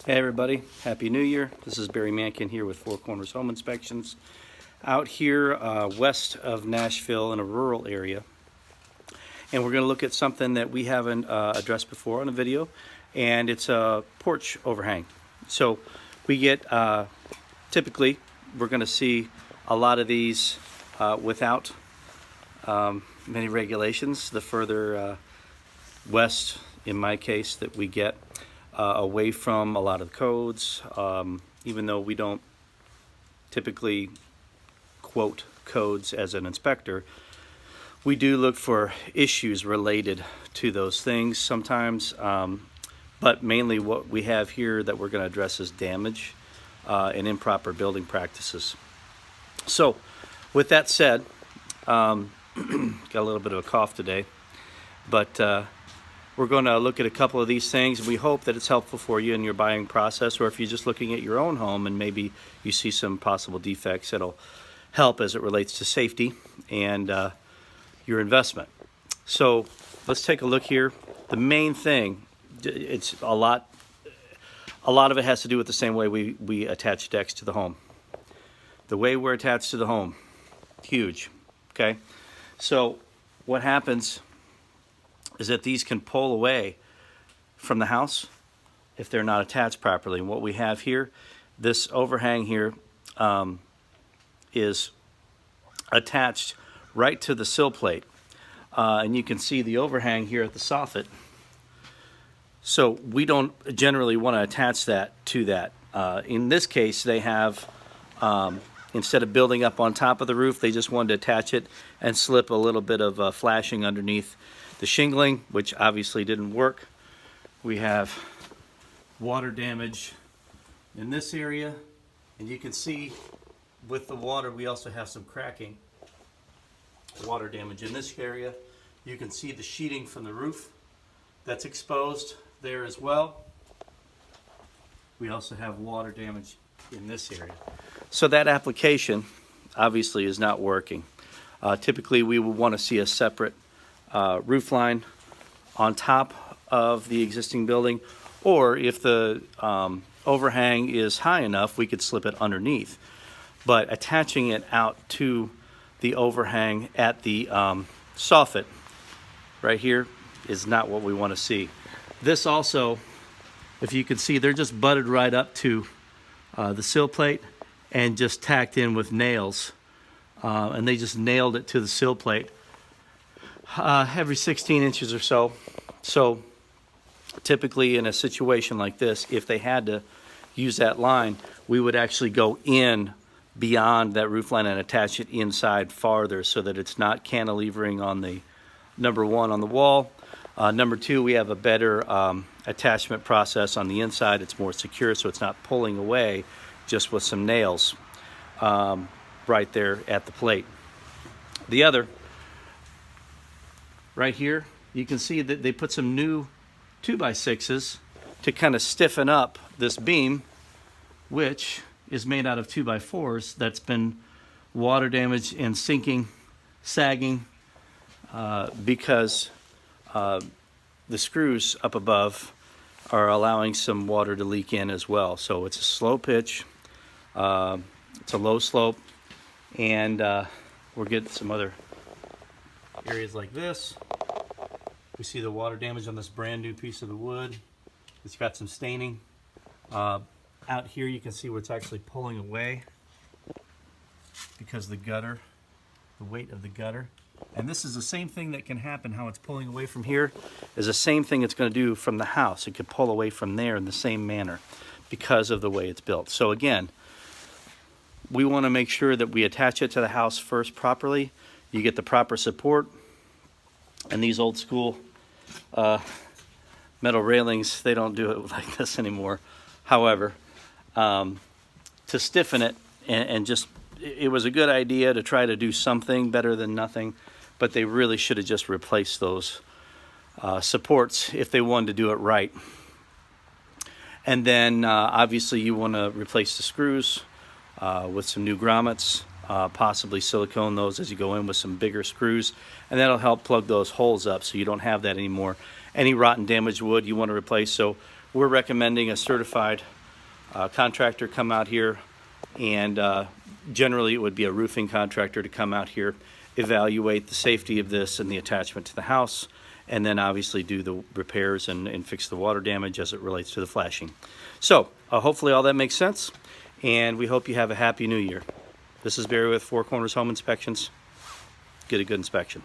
Hey everybody, Happy New Year. This is Barry Mankin here with Four Corners Home Inspections out here west of Nashville in a rural area. And we're going to look at something that we haven't addressed before on a video, and it's a porch overhang. So we get, typically, we're going to see a lot of these without many regulations. The further west, in my case, that we get, away from a lot of the codes, even though we don't typically quote codes as an inspector, we do look for issues related to those things sometimes, but mainly what we have here that we're going to address is damage and improper building practices. So with that said, got a little bit of a cough today, but we're going to look at a couple of these things, and we hope that it's helpful for you in your buying process, or if you're just looking at your own home and maybe you see some possible defects, it'll help as it relates to safety and your investment. So let's take a look here. The main thing, it's a lot of it has to do with the same way we attach decks to the home. The way we're attached to the home, huge, okay? So what happens is that these can pull away from the house if they're not attached properly. And what we have here, this overhang here, is attached right to the sill plate. And you can see the overhang here at the soffit. So we don't generally want to attach that to that. In this case, they have, instead of building up on top of the roof, they just wanted to attach it and slip a little bit of flashing underneath the shingling, which obviously didn't work. We have water damage in this area, and you can see with the water we also have some cracking. Water damage in this area. You can see the sheeting from the roof that's exposed there as well. We also have water damage in this area. So that application obviously is not working. Typically we would want to see a separate roof line on top of the existing building, or if the overhang is high enough, we could slip it underneath. But attaching it out to the overhang at the soffit right here is not what we want to see. This also, if you can see, they're just butted right up to the sill plate and just tacked in with nails, and they just nailed it to the sill plate every 16 inches or so. So typically in a situation like this, if they had to use that line, we would actually go in beyond that roof line and attach it inside farther so that it's not cantilevering on the number one on the wall. Number two, we have a better attachment process on the inside. It's more secure, so it's not pulling away just with some nails right there at the plate. The other, right here, you can see that they put some new 2x6s to kind of stiffen up this beam, which is made out of 2x4s that's been water damaged and sinking, sagging, because the screws up above are allowing some water to leak in as well. So it's a slow pitch, it's a low slope, and we're getting some other areas like this. We see the water damage on this brand new piece of the wood. It's got some staining. Out here you can see where it's actually pulling away because the gutter, the weight of the gutter. And this is the same thing that can happen. How it's pulling away from here is the same thing it's going to do from the house. It could pull away from there in the same manner because of the way it's built. So again, we want to make sure that we attach it to the house first properly. You get the proper support. And these old school metal railings, they don't do it like this anymore. However, to stiffen it and just, it was a good idea to try to do something better than nothing, but they really should have just replaced those supports if they wanted to do it right. And then obviously you want to replace the screws with some new grommets, possibly silicone those as you go in with some bigger screws, and that'll help plug those holes up so you don't have that anymore. Any rotten damaged wood you want to replace, so we're recommending a certified contractor come out here, and generally it would be a roofing contractor to come out here, evaluate the safety of this and the attachment to the house, and then obviously do the repairs and fix the water damage as it relates to the flashing. So hopefully all that makes sense, and we hope you have a happy new year. This is Barry with Four Corners Home Inspections. Get a good inspection.